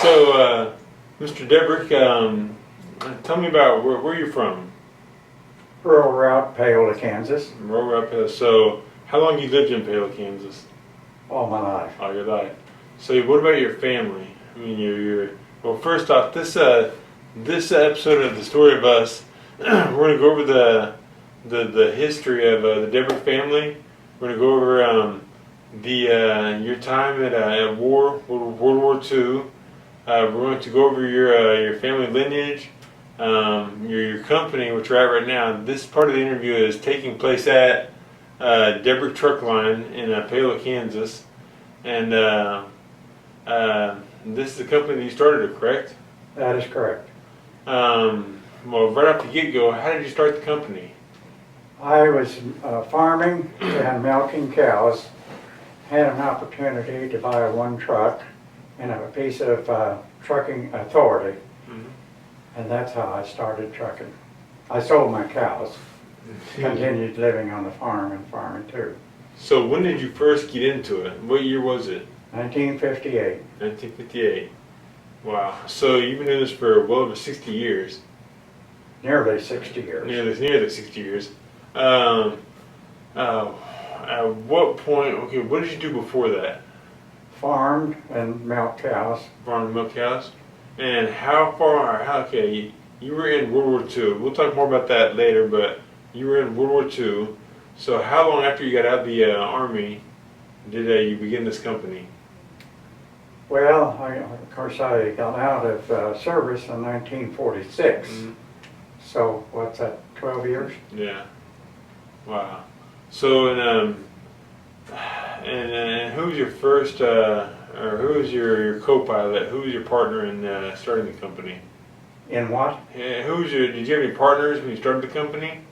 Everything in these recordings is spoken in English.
So, Mr. Debrick, tell me about where you're from. Rural route, Paola, Kansas, Rural Rapids. So, how long you lived in Paola, Kansas? all my life. All your life. So, what about your family? I mean, well. First off, this episode of the Story of Us, we're going to go over the history of the Debrick family. We're going to go over your time at World War II. We're going to go over your family lineage, your company, which we're at right now. This part of the interview is taking place at Debrick Truck Line in Paola, Kansas, and this is the company that you started, correct? That is correct. Well, right off the get-go, how did you start the company? I was farming and milking cows, had an opportunity to buy one truck and a piece of trucking authority, and that's how I started trucking. I sold my cows, continued living on the farm and farming too. So when did you first get into it? What year was it? 1958. 1958. Wow. So you've been doing this for well over 60 years. Nearly 60 years. Nearly 60 years. At what point, okay, what did you do before that? Farmed and milked cows. Farmed and milk cows? And okay, you were in World War II. We'll talk more about that later, but you were in World War II. So how long after you got out of the Army did you begin this company? Well, of course, I got out of service in 1946. So what's that, 12 years? Yeah. Wow. So and who was your first, or who was your co-pilot? Who was your partner in starting the company? In what? Did you have any partners when you started the company?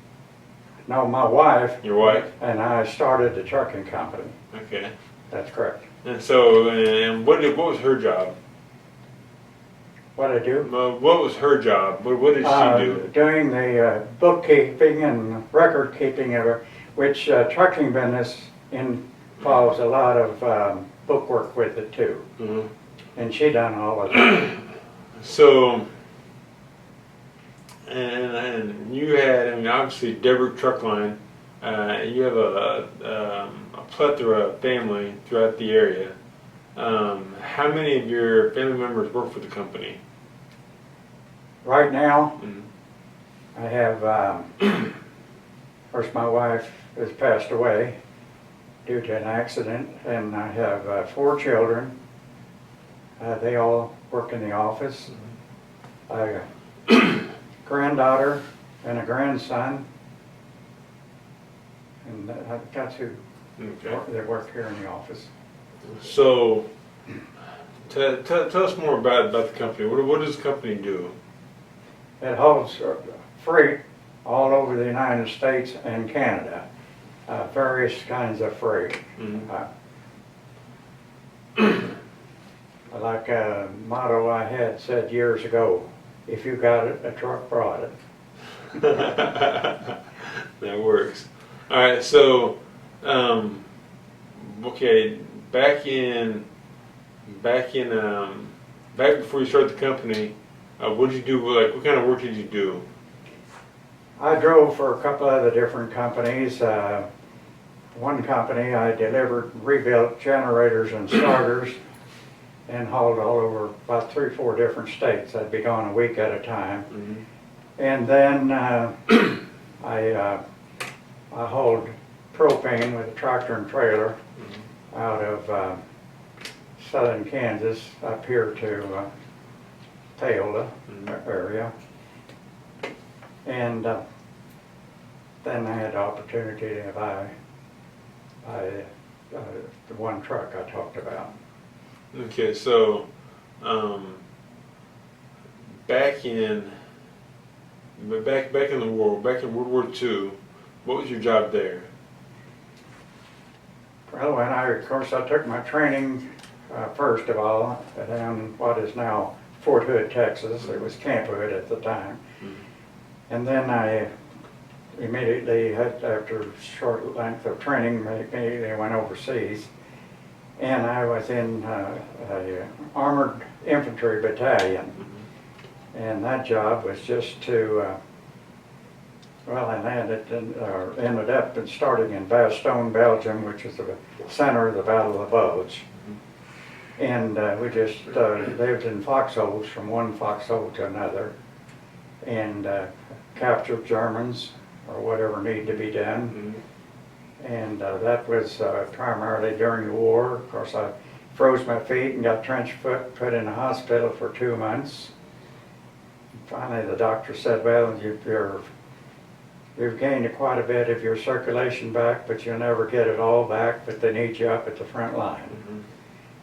No, my wife. Your wife? And I started the trucking company. Okay. That's correct. And so, and what was her job? What I do? What was her job? What did she do? Doing the bookkeeping and record keeping of it, which trucking business involves a lot of book work with it too. And she done all of that. So, and you had, I mean, obviously Debrick Truck Line. You have a plethora of family throughout the area. How many of your family members work for the company? Right now, I have, of course, my wife has passed away due to an accident, and I have 4 children. They all work in the office. I have a granddaughter and a grandson, and I've got 2 that work here in the office. So, tell us more about the company. What does the company do? It holds freight all over the United States and Canada, various kinds of freight. Like a motto I had said years ago, if you got it, a truck brought it. That works. All right, so, okay, back before you started the company, what did you do? Like, what kind of work did you do? I drove for a couple of the different companies. One company I delivered rebuilt generators and starters and hauled all over about 3 or 4 different states. I'd be gone a week at a time. And then I hauled propane with a tractor and trailer out of southern Kansas up here to Paola area. And then I had the opportunity to buy the one truck I talked about. Okay, so back in the war, back in World War II, what was your job there? Well, when of course I took my training first of all down what is now Fort Hood, Texas. It was Camp Hood at the time. And then I immediately, after a short length of training, immediately went overseas and I was in a armored infantry battalion. And that job was just to, well, I ended up starting in Bastogne, Belgium, which is the center of the Battle of the Bulge. And we just lived in foxholes from one foxhole to another, and captured Germans or whatever needed to be done. And that was primarily during the war. Of course, I froze my feet and got trench foot, put in a hospital for 2 months. Finally, the doctor said, well, you've gained quite a bit of your circulation back, but you'll never get it all back, but they need you up at the front line.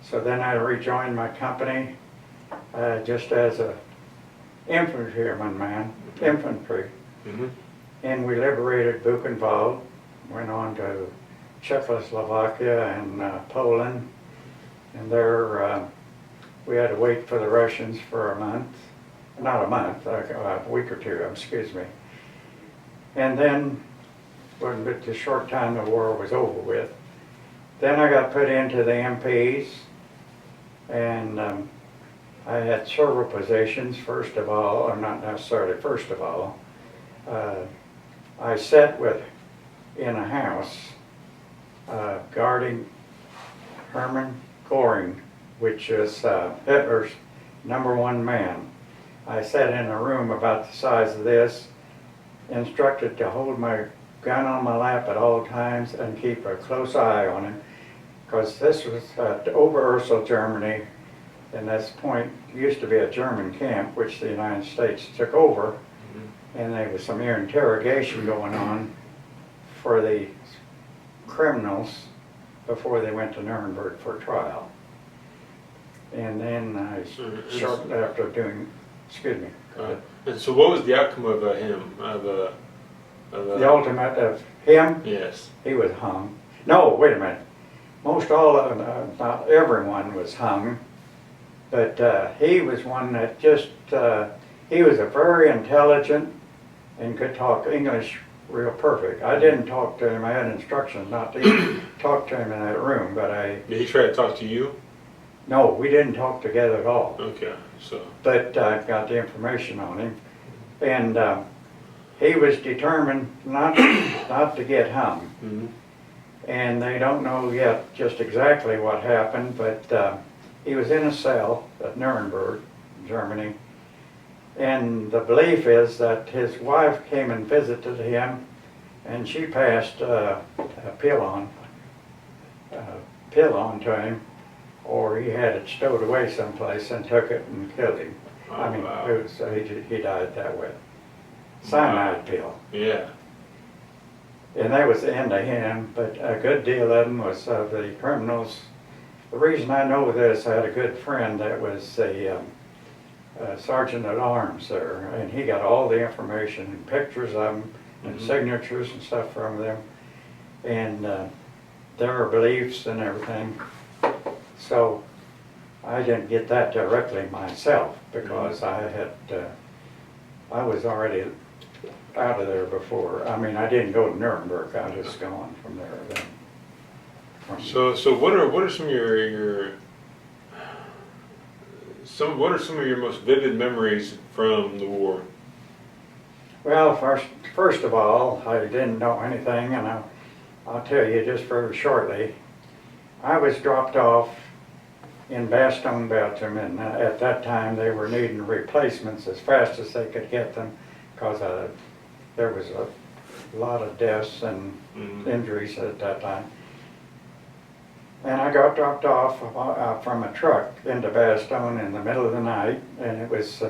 So then I rejoined my company just as a infantry. And we liberated Buchenwald, went on to Czechoslovakia and Poland, and there we had to wait for the Russians for a month. Not a month, a week or two, excuse me. And then, wasn't but a short time the war was over with. Then I got put into the MPs, and I had several positions. First of all, or not necessarily first of all, I sat in a house guarding Hermann Göring, which is Hitler's #1 man. I sat in a room about the size of this, instructed to hold my gun on my lap at all times and keep a close eye on him, because this was Oberursel, Germany, and this point used to be a German camp which the United States took over, and there was some interrogation going on for the criminals before they went to Nuremberg for trial. And then shortly after doing, excuse me. And so what was the outcome of him? The ultimate of him? Yes. He was hung. No, wait a minute. Most all of them, not everyone was hung, but he was one that just, he was a very intelligent and could talk English real perfect. I didn't talk to him. I had instructions not to talk to him in that room, but Did he try to talk to you? No, we didn't talk together at all. Okay, so. But I got the information on him, and he was determined not to get hung. And they don't know yet just exactly what happened, but he was in a cell at Nuremberg, Germany, and the belief is that his wife came and visited him, and she passed a pill on to him, or he had it stowed away someplace and took it and killed him. Oh, I mean, wow. it was, he died that way. Cyanide pill. Yeah. And that was the end of him, but a good deal of them was of the criminals. The reason I know this, I had a good friend that was a sergeant at arms there, and he got all the information and pictures of them and signatures and stuff from them, and their beliefs and everything. So I didn't get that directly myself because I was already out of there before. I mean, I didn't go to Nuremberg. I was gone from there then. So what are some of what are some of your most vivid memories from the war? Well, first of all, I didn't know anything, and I'll tell you just very shortly. I was dropped off in Bastogne, Belgium, and at that time they were needing replacements as fast as they could get them, because there was a lot of deaths and injuries at that time. And I got dropped off from a truck into Bastogne in the middle of the night, and it was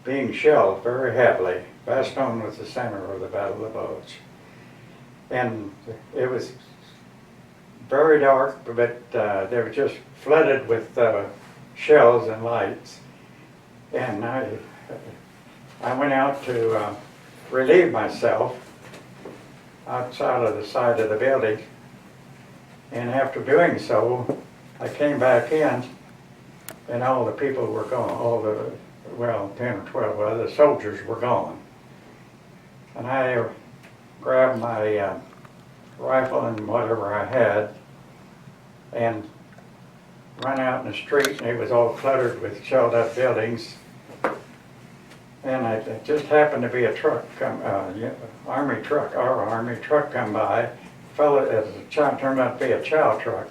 being shelled very heavily. Bastogne was the center of the Battle of the Bulge. And it was very dark, but they were just flooded with shells and lights. And I went out to relieve myself outside of the side of the building. And after doing so, I came back in, and all the people were gone. 10 or 12 other soldiers were gone. And I grabbed my rifle and whatever I had, and run out in the street, and it was all cluttered with shelled up buildings. And it just happened to be a truck, army truck, our army truck come by. Fella, as a child, turned out to be a chow truck,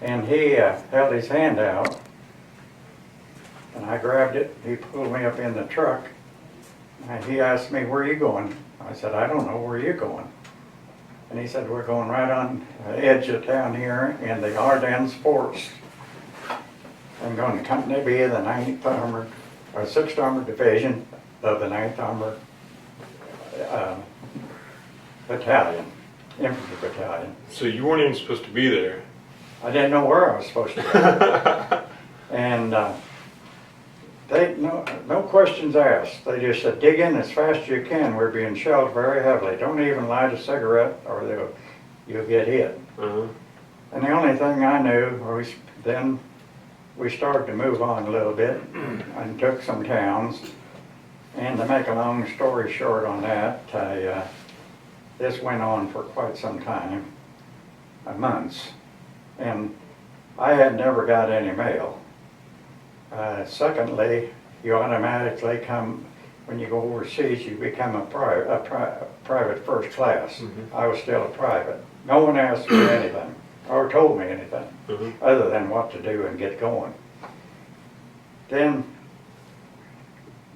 and he held his hand out, and I grabbed it. He pulled me up in the truck, and he asked me, "Where are you going?" I said, "I don't know. Where are you going?" And he said, "We're going right on the edge of town here in the Ardennes Forest. I'm going to Company B of the 9th Armored, or 6th Armored Division of the 9th Armored Battalion, Infantry Battalion." So you weren't even supposed to be there. I didn't know where I was supposed to go. And they, no questions asked. They just said, "Dig in as fast as you can. We're being shelled very heavily. Don't even light a cigarette or you'll get hit." Uh-huh. And the only thing I knew, then we started to move on a little bit and took some towns. And to make a long story short on that, this went on for quite some time, months. And I had never got any mail. Secondly, you automatically come, when you go overseas, you become a private first class. Mm-hmm. I was still a private. No one asked me anything or told me anything other than what to do and get going. Then,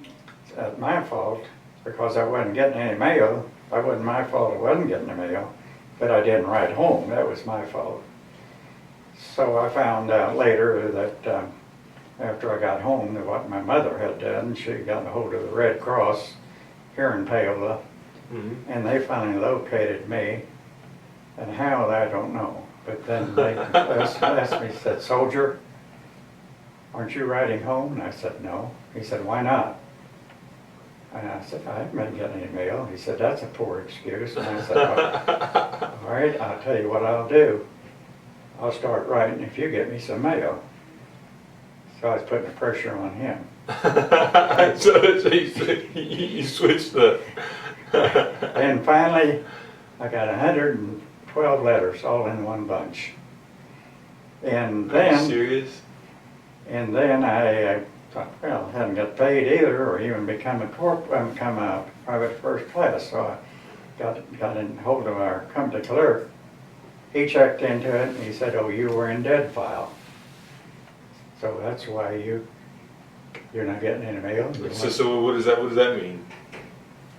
it's my fault, because I wasn't getting any mail. It wasn't my fault I wasn't getting the mail, but I didn't write home. That was my fault. So I found out later that after I got home, that what my mother had done, she got a hold of the Red Cross here in Paola, and they finally located me. And how, I don't know. But then they asked me, said, "Soldier, aren't you riding home?" And I said, "No." He said, "Why not?" And I said, "I haven't been getting any mail." He said, "That's a poor excuse." And I said, "All right, I'll tell you what I'll do. I'll start writing if you get me some mail." So I was putting the pressure on him. so you switched the... And finally, I got 112 letters all in one bunch. And then... Are you serious? And then I thought, well, I hadn't got paid either, or even become a private first class. So I got in hold of our company clerk. He checked into it, and he said, "Oh, you were in dead file. So that's why you're not getting any mail." So what does that mean?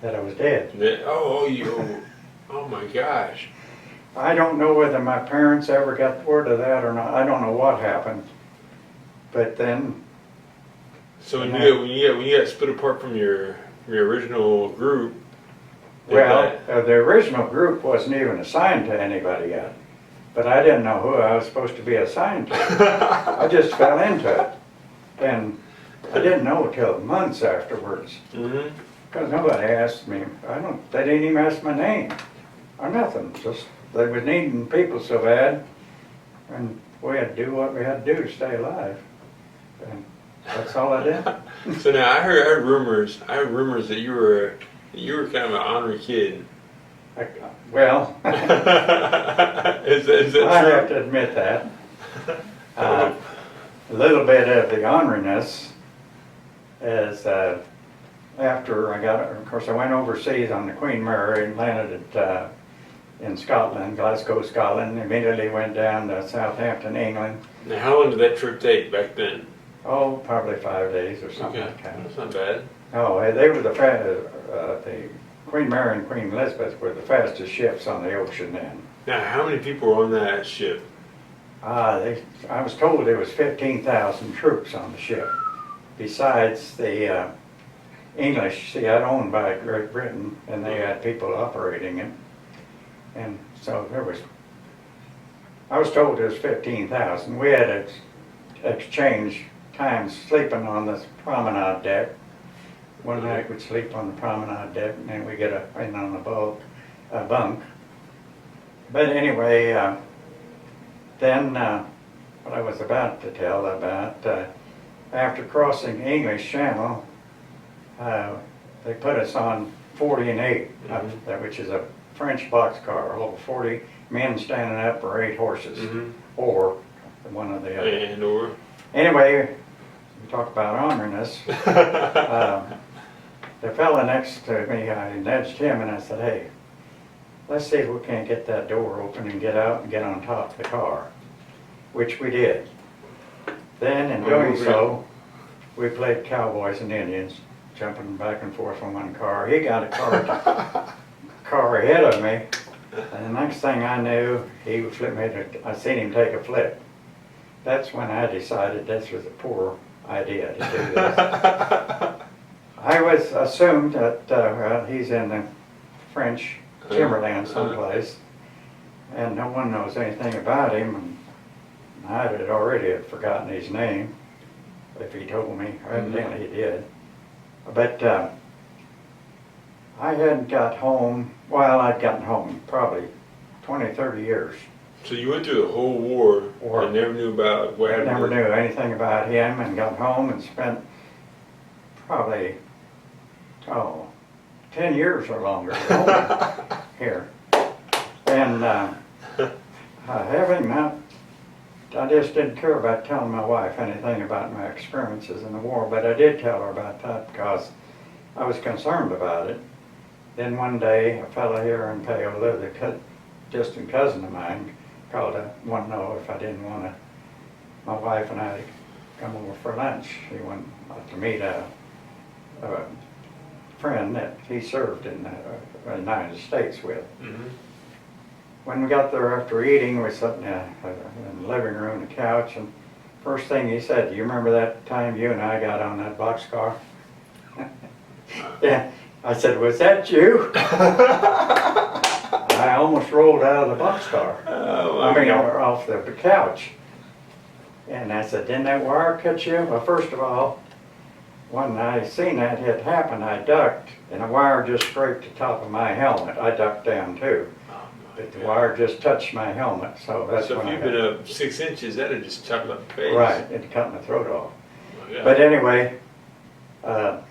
That I was dead. Oh my gosh. I don't know whether my parents ever got word of that or not. I don't know what happened. But then... So when you got split apart from your original group... Well, the original group wasn't even assigned to anybody yet. But I didn't know who I was supposed to be assigned to. I just fell into it. And I didn't know until months afterwards. Because nobody asked me. They didn't even ask my name or nothing. Just they were needing people so bad, and we had to do what we had to do to stay alive. And that's all I did. So now I heard rumors that you were kind of an ornery kid. Well, is that true? I have to admit that. A little bit of the orneriness is after of course I went overseas on the Queen Mary and landed in Scotland, Glasgow, Scotland, immediately went down to Southampton, England. Now how long did that trip take back then? Oh, probably 5 days or something like that. That's not bad. Oh, they were the Queen Mary and Queen Elizabeth were the fastest ships on the ocean then. Now how many people were on that ship? I was told there was 15,000 troops on the ship, besides the English. See, I'd owned by Great Britain, and they had people operating it. And so I was told there was 15,000. We had to exchange time sleeping on this promenade deck. One night we'd sleep on the promenade deck, and then we get in on a bunk. But anyway, then what I was about to tell about, after crossing English Channel, they put us on 40 and 8, which is a French boxcar, over 40 men standing up or 8 horses, or one of the other. And or. Anyway, we talk about honoriness. The fella next to me, I nudged him and I said, hey, let's see if we can't get that door open and get out and get on top of the car, which we did. Then in doing so, we played cowboys and Indians, jumping back and forth from one car. He got a car ahead of me, and the next thing I knew, he flipped me. I seen him take a flip. That's when I decided this was a poor idea to do this. I was assumed that well, he's in the French timberland someplace, and no one knows anything about him. And I had already forgotten his name. If he told me, evidently he did. But I hadn't got home. Well, I'd gotten home probably 20, 30 years. So you went through the whole war and never knew about what happened? Never knew anything about him, and got home and spent probably, 10 years or longer here. And having not, I just didn't care about telling my wife anything about my experiences in the war, but I did tell her about that because I was concerned about it. Then one day, a fellow here in Paola, the distant cousin of mine, called to want to know if I didn't want my wife and I to come over for lunch. He wanted to meet a friend that he served in the United States with. When we got there after eating, we sat in the living room, the couch, and first thing he said, do you remember that time you and I got on that boxcar? Yeah. I said, was that you? I almost rolled out of the boxcar. Off the couch. And I said, didn't that wire cut you? Well, first of all, when I seen that had happened, I ducked, and the wire just scraped the top of my helmet. I ducked down too. But the wire just touched my helmet, so that's when So if you'd been up 6 inches, that'd have just chopped up the face. Right, it cut my throat off. Oh, yeah. But anyway, I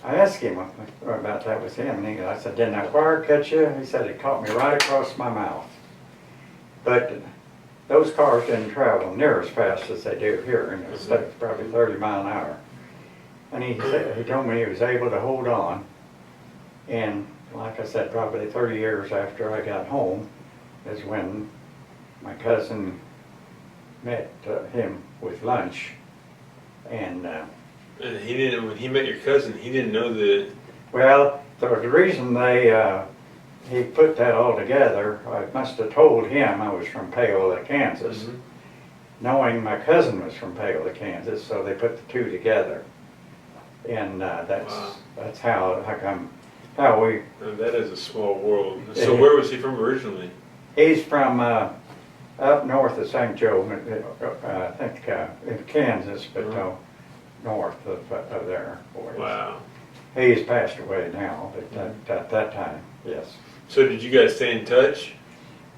asked him about that with him, and I said, didn't that wire cut you? He said, it caught me right across my mouth. But those cars didn't travel near as fast as they do here in the States, probably 30 miles an hour. And he told me he was able to hold on. And like I said, probably 30 years after I got home is when my cousin met him with lunch. And he didn't. When he met your cousin, he didn't know that. Well, the reason he put that all together, I must have told him I was from Paola, Kansas, knowing my cousin was from Paola, Kansas, so they put the two together, and that's how we. That is a small world. So where was he from originally? He's from up north of St. Joe, I think in Kansas, but north of there. Wow. He's passed away now, but at that time, yes. So did you guys stay in touch?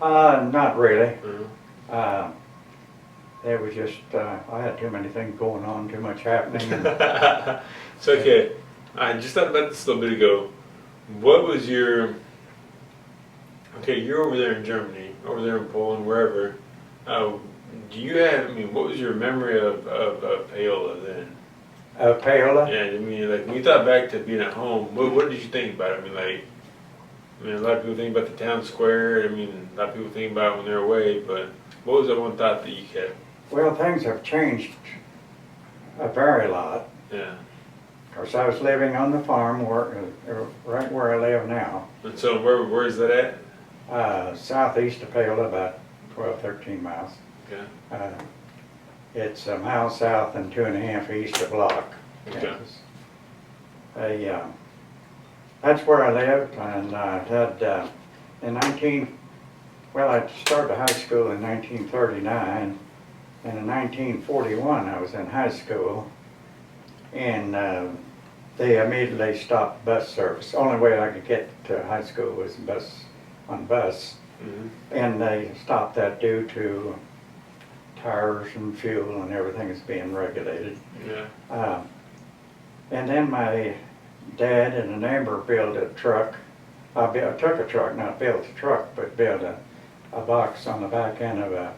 Not really. It was just, I had too many things going on, too much happening. So okay, I just thought about this a little bit ago. What was your, okay, you're over there in Germany, over there in Poland, wherever. Do you have, what was your memory of Paola then? Paola? Yeah, like when you thought back to being at home, what did you think about it? A lot of people think about the town square. A lot of people think about it when they're away, but what was that one thought that you kept? Well, things have changed a very lot. Yeah. Of course, I was living on the farm right where I live now. And so where is that at? Southeast of Paola, about 12, 13 miles. Okay. It's a mile south and 2.5 east of Block, Kansas. Okay. That's where I lived, and I had I started high school in 1939, and in 1941 I was in high school, and they immediately stopped bus service. The only way I could get to high school was on bus, and they stopped that due to tires and fuel and everything is being regulated. Yeah. And then my dad and a neighbor built a truck I took a truck, not built a truck, but built a box on the back end of a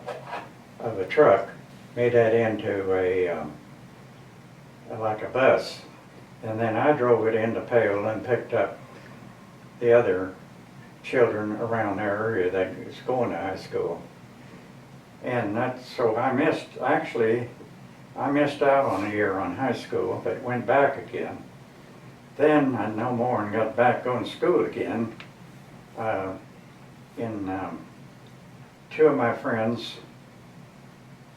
truck, made that into like a bus. And then I drove it into Pale and picked up the other children around their area that was going to high school. And so I missed out on a year on high school, but went back again. Then I no more and got back going to school again. Two of my friends,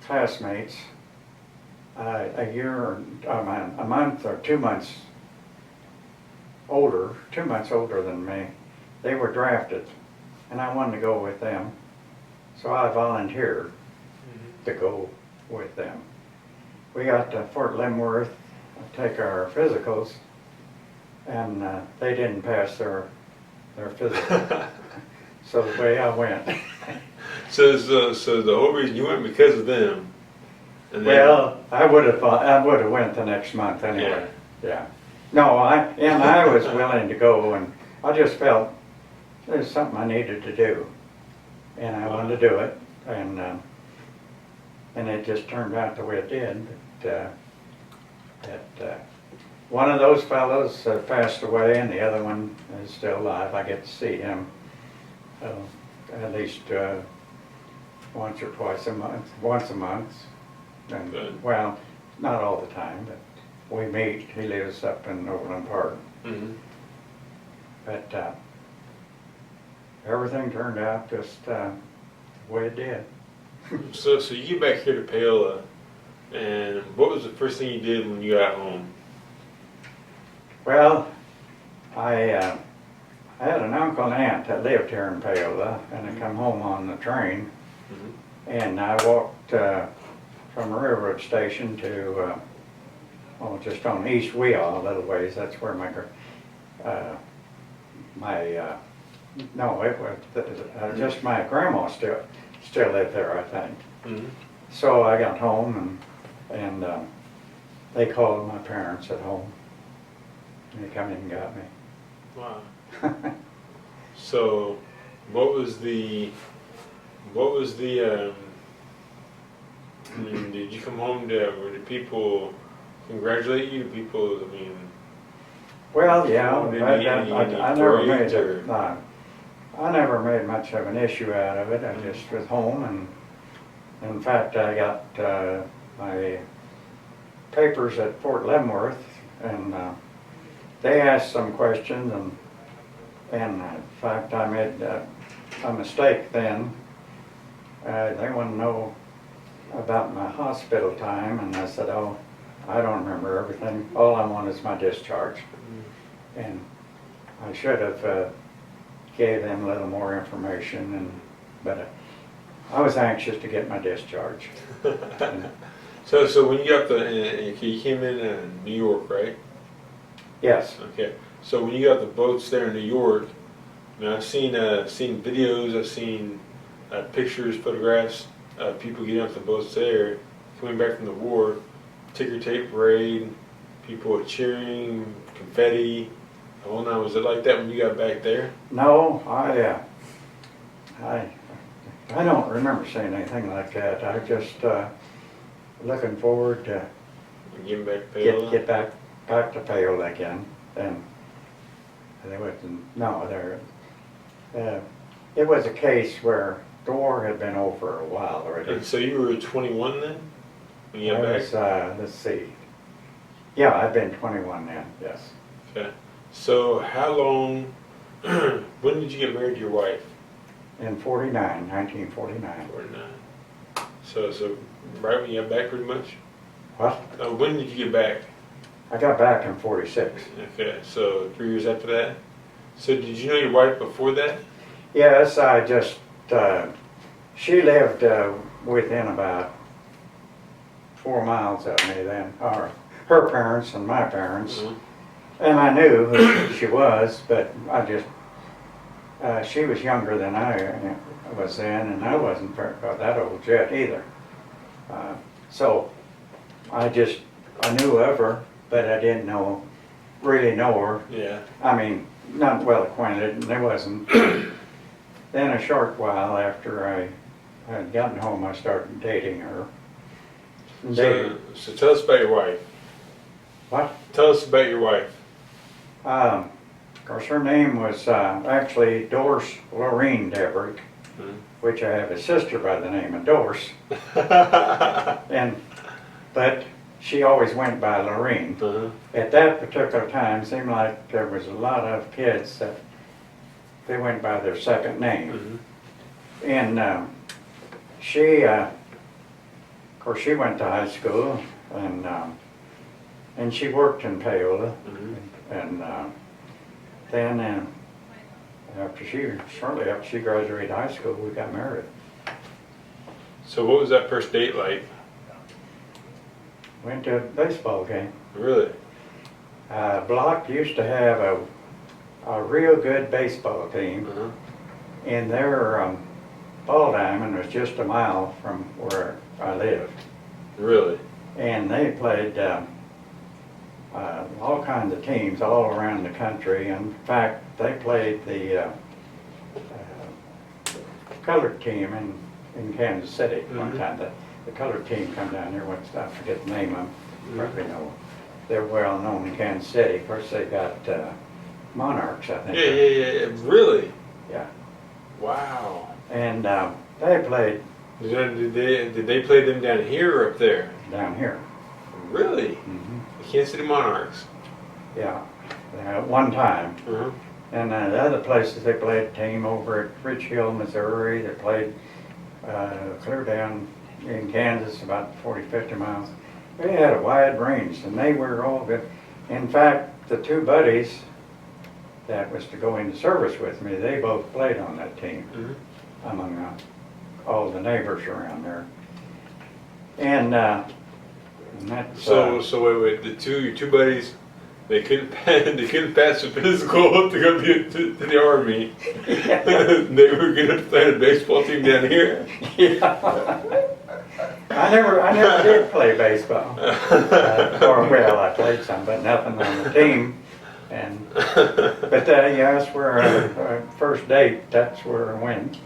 classmates, a month or 2 months older, 2 months older than me, they were drafted, and I wanted to go with them. So I volunteered to go with them. We got to Fort Leavenworth to take our physicals, and they didn't pass their physical. So the way I went. So the whole reason you went because of them. And then, Well, I would have went the next month anyway. Yeah. No, I was willing to go, and I just felt there's something I needed to do, and I wanted to do it, and it just turned out the way it did. But one of those fellows passed away, and the other one is still alive. I get to see him at least once or twice a month, once a month. And, Good. well, not all the time, but we meet. He lives up in Overland Park. Mhm. But everything turned out just the way it did. So you get back here to Paola, and what was the first thing you did when you got home? Well, I had an uncle and aunt that lived here in Paola, and I come home on the train, and I walked from a railroad station to, just on East Wheel a little ways. That's where no, it was just my grandma still lived there, I think. Mm-hmm. So I got home, and they called my parents at home. And they come in and got me. Wow. So, what was the I mean, did you come home did people congratulate you? Did people, I mean... Well, yeah, I never made much of an issue out of it. I just was home, and in fact, I got my papers at Fort Leavenworth, and they asked some questions, and in fact, I made a mistake then. They wanted to know about my hospital time, and I said, oh, I don't remember everything. All I want is my discharge. And I should have gave them a little more information, but I was anxious to get my discharge. So when you got you came in New York, right? Yes. Okay. So when you got the boats there in New York, I mean, I've seen videos, I've seen pictures, photographs of people getting off the boats there, coming back from the war, ticker tape parade, people cheering, confetti. Oh no, was it like that when you got back there? No, I don't remember saying anything like that. I just looking forward to Getting back to Paola? get back to Paola again, and there wasn't it was a case where the war had been over a while already. And so you were 21 then when you got I back? was, let's see. Yeah, I've been 21 then, yes. Okay. So how long, when did you get married to your wife? In 1949. 49. So right when you got back pretty much? What? When did you get back? I got back in 46. Okay, so 3 years after that? So did you know your wife before that? Yes, I just, she lived within about 4 miles of me then, or her parents and my parents. Mm-hmm. And I knew who she was, but I just, she was younger than I was then, and I wasn't that old yet either. So I knew of her, but I didn't really know her. Yeah. I mean, not well acquainted, and there wasn't. Then a short while after I had gotten home, I started dating her. So tell us about your wife. What? Tell us about your wife. Of course, her name was actually Doris Lorene Debrick, which I have a sister by the name of Doris. But she always went by Lorene. At that particular time, it seemed like there was a lot of kids that they went by their second name. And she, of course, she went to high school, and she worked in Paola. And then shortly after she graduated high school, we got married. So what was that first date like? Went to a baseball game. Really? Block used to have a real good baseball team, and their ball diamond was just a mile from where I lived. Really? And they played all kinds of teams all around the country. In fact, they played the colored team in Kansas City one time. The colored team come down here, I forget the name of them, probably know. They're well known in Kansas City. Of course, they got Monarchs, I think. Yeah. Really? Yeah. Wow. And they played. Did they play them down here or up there? Down here. Really? The Kansas City Monarchs? Yeah. At one time. And the other places they played a team over at Rich Hill, Missouri. They played clear down in Kansas, about 40, 50 miles. They had a wide range, and they were all good. In fact, the two buddies that was to go into service with me, they both played on that team, among all the neighbors around there. And that's... So wait, your two buddies, they couldn't pass the physical to go to the Army. They were going to play a baseball team down here. Yeah. I never did play baseball. Well, I played some, but nothing on the team. But yeah, that's where our first date. That's where I went.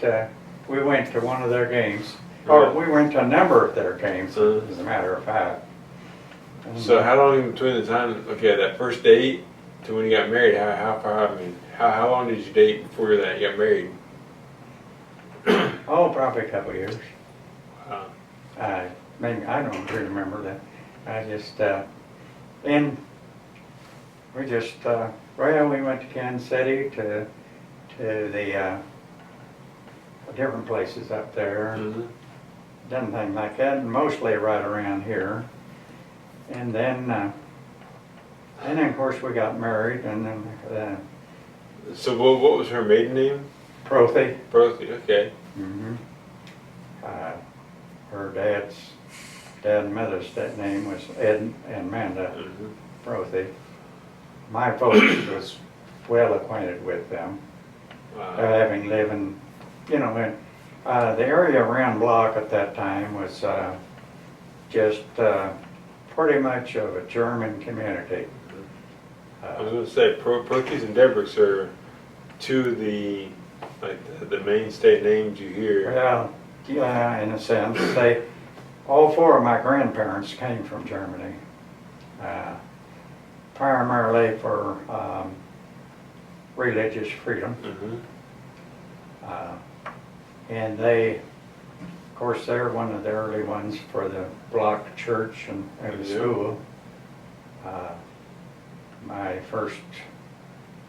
We went to one of their games, or we went to a number of their games, as a matter of fact. So how long in between the time? Okay, that first date to when you got married? How long did you date before that you got married? Oh, probably a couple of years. Wow. Maybe I don't really remember that. I just and we just we went to Kansas City to the different places up there. Done things like that, and mostly right around here. And then of course we got married, and then. So what was her maiden name? Prothy. Prothy. Okay. Her dad and mother's name was Ed and Amanda Prothy. My folks was well acquainted with them, having lived in, the area around Block at that time was just pretty much of a German community. I was going to say, Prothys and Debricks are two of the mainstay names you hear. Well, yeah, in a sense. All four of my grandparents came from Germany, primarily for religious freedom. And they, of course, they're one of the early ones for the Block Church and the school. My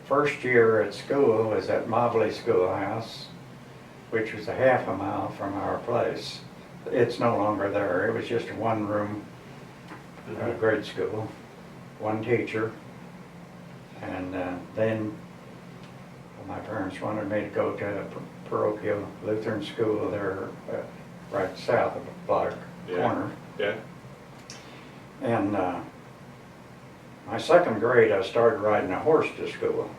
first year at school was at Mobley Schoolhouse, which was a half a mile from our place. It's no longer there. It was just a one-room grade school, one teacher. And then my parents wanted me to go to a parochial Lutheran school there right south of the Block corner. Yeah. And my second grade, I started riding a horse to school,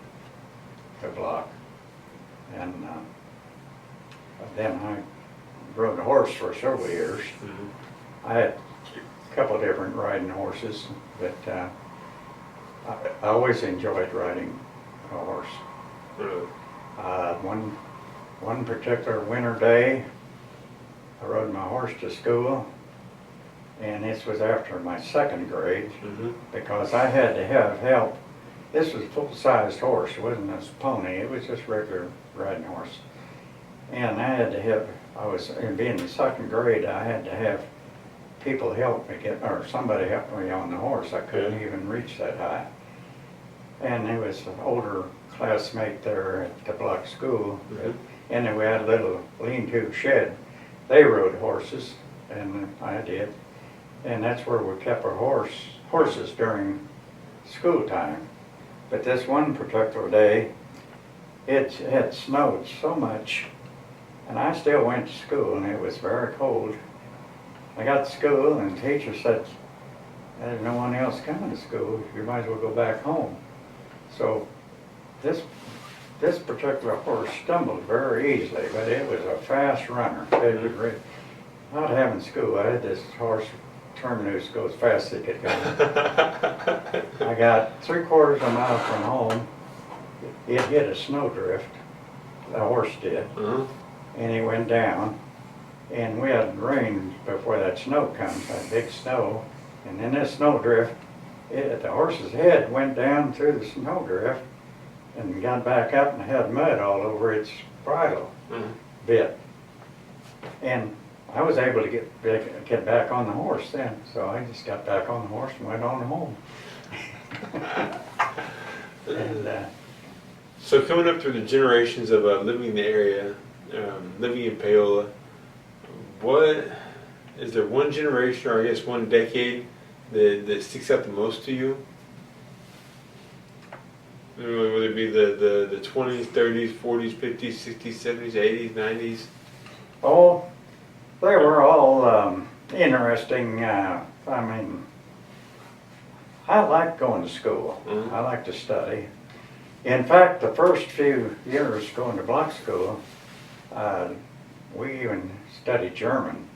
to Block. And then I rode a horse for several years. I had a couple of different riding horses, but I always enjoyed riding a horse. Really? One particular winter day, I rode my horse to school, and this was after my second grade, because I had to have help. This was a full-sized horse. It wasn't a pony. It was just regular riding horse. And I had to have, being in second grade, I had to have people help me or somebody help me on the horse. I couldn't even reach that high. And there was an older classmate there at the block school, and then we had a little lean-to shed. They rode horses, and I did. And that's where we kept our horses during school time. But this one particular day, it had snowed so much, and I still went to school, and it was very cold. I got to school, and the teacher said, "There's no one else coming to school. You might as well go back home." So this particular horse stumbled very easily, but it was a fast runner. It was really, not having school, I had this horse, Terminus, go as fast as he could go. I got 3/4 of a mile from home. It hit a snowdrift, the horse did, and he went down. And we had rain before that snow comes, that big snow. And then this snowdrift, the horse's head went down through the snowdrift and got back up and had mud all over its bridle bit. And I was able to get back on the horse then, so I just got back on the horse and went on home. And, so coming up through the generations of living in the area, living in Paola, what is there one generation, or I guess one decade, that sticks out the most to you? Whether it be the 20s, 30s, 40s, 50s, 60s, 70s, 80s, 90s? Oh, they were all interesting. I mean, I liked going to school. I liked to study. In fact, the first few years going to block school, we even studied German.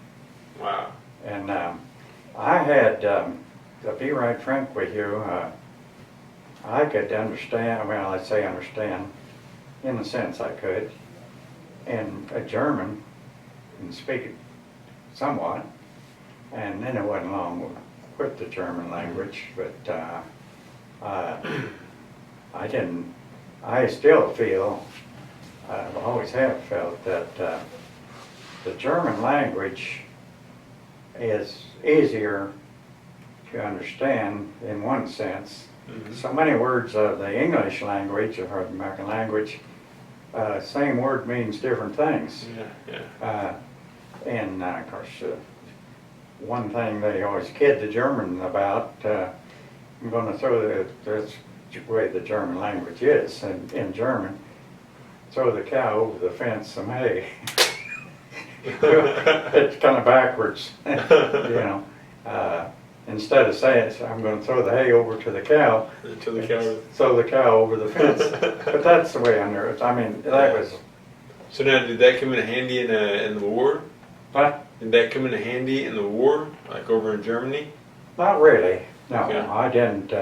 Wow. And I had, to be right frank with you, I could understand, well, I'd say understand, in a sense I could, and German, and speak it somewhat, and then it wasn't long with the German language, but I still feel, I always have felt that the German language is easier to understand in one sense. So many words of the English language or the American language, same word means different things. And of course, one thing they always kid the German about, I'm going to throw that's the way the German language is, in German, throw the cow over the fence some hay. It's kind of backwards, you know. Instead of saying, I'm going to throw the hay over to the cow, throw the cow over the fence. But that's the way I knew it. I mean, that was... So now, did that come in handy in the war? What? Did that come in handy in the war, like over in Germany? Not really. No, Okay. I didn't.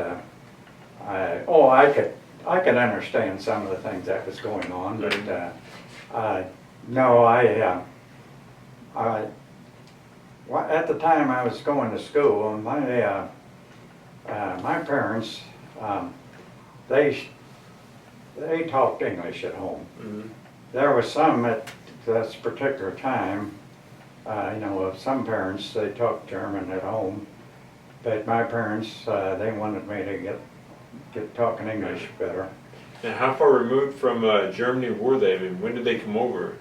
I could understand some of the things that was going on, but no, at the time I was going to school, my parents, they talked English at home. There was some at this particular time, some parents, they talked German at home, but my parents, they wanted me to get talking English better. And how far removed from Germany were they? I mean, when did they come over?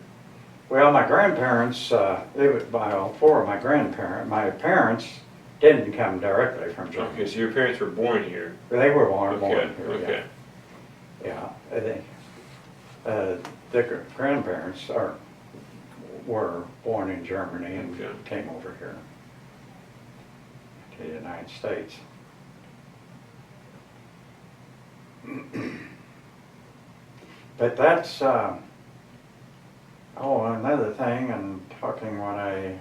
Well, my grandparents, four of my grandparents, my parents didn't come directly from Germany. Okay, so your parents were born here. They were born here. Okay. Yeah, the grandparents were born in Germany and came over here to the United States. But that's, another thing, and talking what I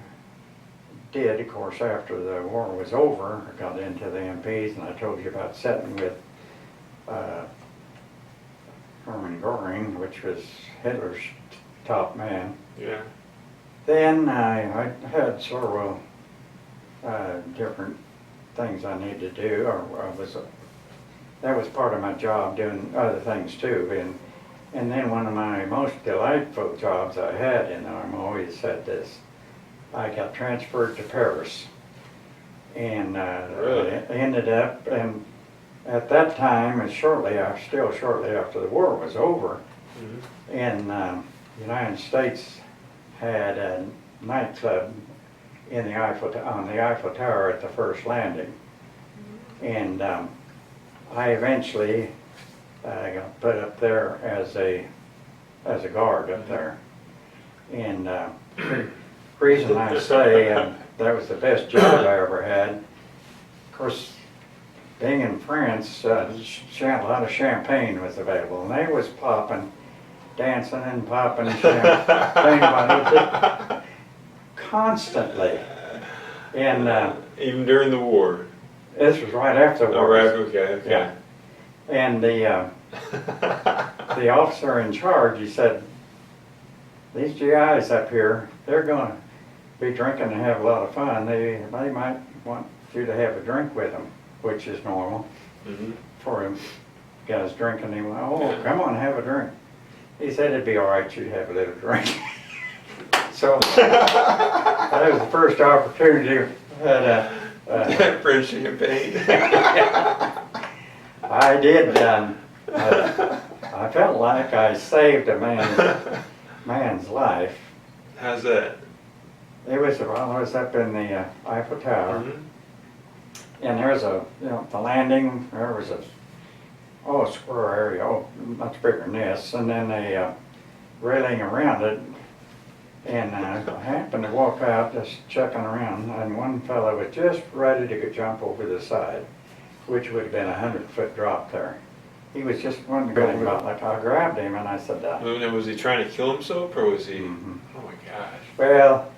did, of course, after the war was over, I got into the MPs, and I told you about sitting with Hermann Goring, which was Hitler's top man. Yeah. Then I had several different things I needed to do, or that was part of my job, doing other things too. And then one of my most delightful jobs I had in the Army, I always said this, I got transferred to Paris. And Really? I ended up, and at that time, and shortly after the war was over, in the United States had a nightclub in the on the Eiffel Tower at the first landing. And I eventually got put up there as a guard up there. And reason I say that was the best job I ever had. Of course, being in France, a lot of champagne was available, and they was popping, dancing and popping champagne bottles constantly. And even during the war. this was right after the war. Oh, right. Okay. Yeah. And the officer in charge, he said, these GIs up here, they're going to be drinking and have a lot of fun. They might want you to have a drink with them, which is normal for him. Guys drinking, he went, oh, come on, have a drink. He said it'd be all right, you'd have a little drink. So that was the first opportunity I had French champagne. I did. I felt like I saved a man's life. How's that? It was while I was up in the Eiffel Tower, and there was the landing. There was a square area, much bigger than this, and then a railing around it. And I happened to walk out just checking around, and one fellow was just ready to jump over the side, which would have been 100-foot drop there. He was just one going about, like I grabbed him and I said, Was he trying to kill himself, or was he? Oh my gosh. Well,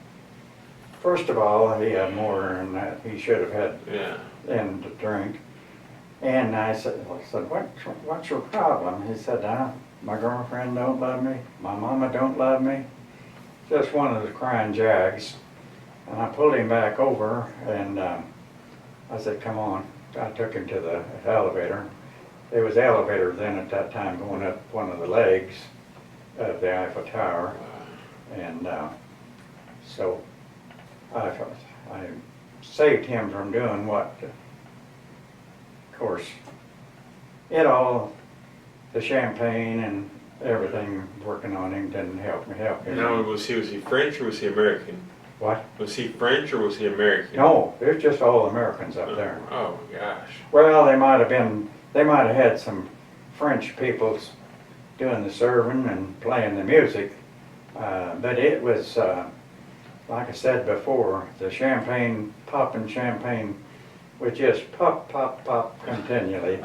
first of all, he had more than that he should have had in to drink. And I said, what's your problem? He said, my girlfriend don't love me, my mama don't love me. Just one of the crying jags. And I pulled him back over, and I said, come on. I took him to the elevator. There was elevators then at that time going up one of the legs of the Eiffel Tower. And so I saved him from doing what, of course, the champagne and everything working on him didn't help him. Now, was he French or was he American? What? Was he French or was he American? No, there's just all Americans up there. Oh my gosh. Well, they might have had some French people doing the serving and playing the music, but it was, like I said before, the popping champagne would just pop, pop, pop continually.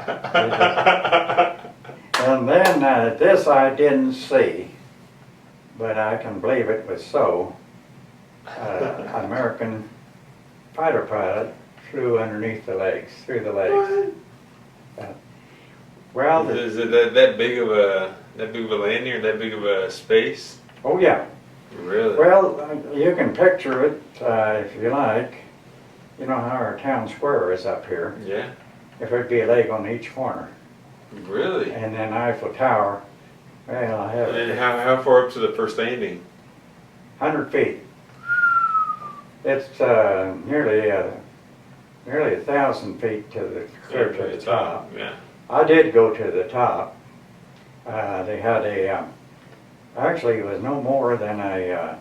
And then this I didn't see, but I can believe it was so. American fighter pilot flew underneath the legs, through the legs. Well, is it that big of a landing or that big of a space? Oh yeah. Really? Well, you can picture it if you like. You know how our town square is up here. Yeah. If there'd be a leg on each corner. Really? And then Eiffel Tower. Well, I have. And how far up to the first landing? 100 feet. It's nearly 1,000 feet to the clear to the top. Yeah. I did go to the top. They had actually it was no more than a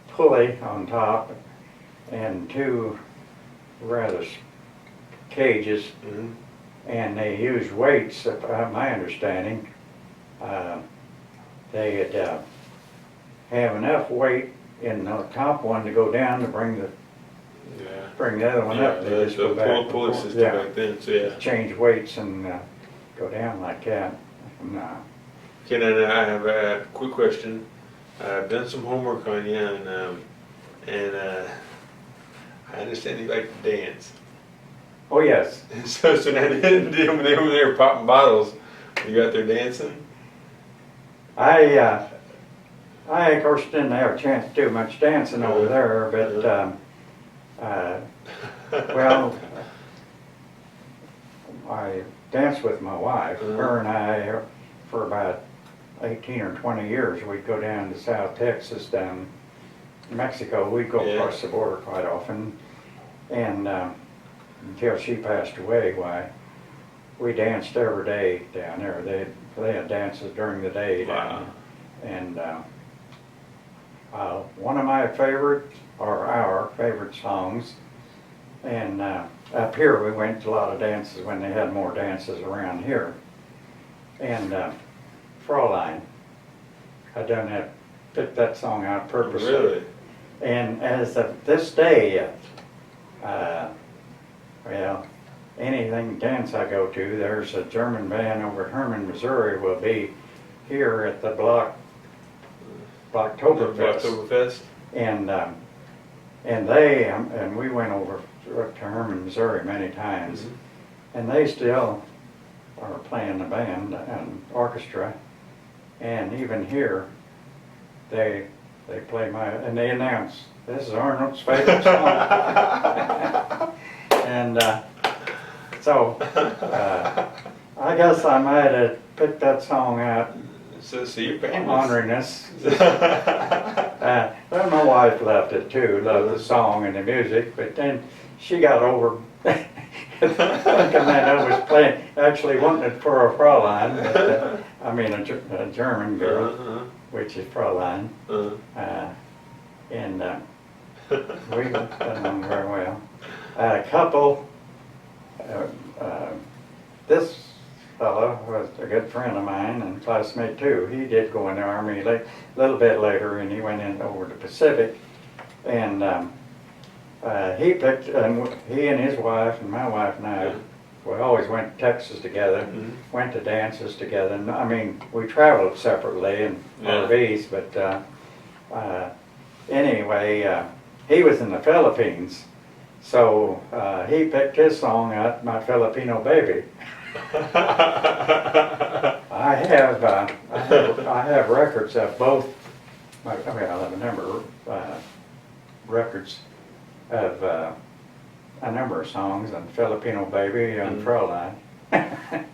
pulley on top and two rather cages, and they used weights. My understanding, they'd have enough weight in the top one to go down to bring the other one up. They just go back. Pulley system back then, so yeah. Change weights and go down like that. Okay, now I have a quick question. I've done some homework on you, and I understand you like to dance. Oh yes. So now they were there popping bottles. You out there dancing? I of course didn't have a chance to do much dancing over there, but well, I danced with my wife. Her and I, for about 18 or 20 years, we'd go down to South Texas, down Mexico. We'd go across the border quite often, and until she passed away, why, we danced every day down there. They had dances during the day down there. And one of my favorites, or our favorite songs, and up here we went to a lot of dances when they had more dances around here. And Fraulein, I done that, picked that song out purposely. Really? And as of this day, well, anything dance I go to, there's a German band over at Herman, Missouri, will be here at the Blocktoberfest. And we went over to Herman, Missouri many times, and they still are playing the band and orchestra, and even here they play and they announce, this is Arnold's favorite song. And so I guess I might have picked that song out. So you're famous. Honoring us. Well, my wife loved it too, loved the song and the music, but then she got over thinking that I was actually wanting it for a Fraulein, but, I mean a German girl, which is Fraulein, and we got along very well. A couple, this fellow was a good friend of mine and classmate too. He did go in the Army a little bit later, and he went in over the Pacific, and he picked, and he and his wife and my wife and I, we always went to Texas together, went to dances together. And, I mean, we traveled separately in RVs, but anyway, he was in the Philippines, so he picked his song out, My Filipino Baby. I have records of both. I have a number of records of a number of songs on Filipino Baby and Fraulein. That's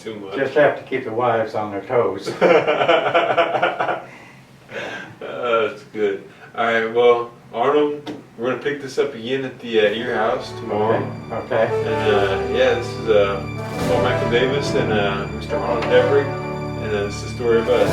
too much. Just have to keep the wives on their toes. That's good. All right, well, Arnold, we're going to pick this up again at your house tomorrow. Okay. And yeah, this is Paul Michael Davis and Mr. Arnold Debrick, and this is the story of us.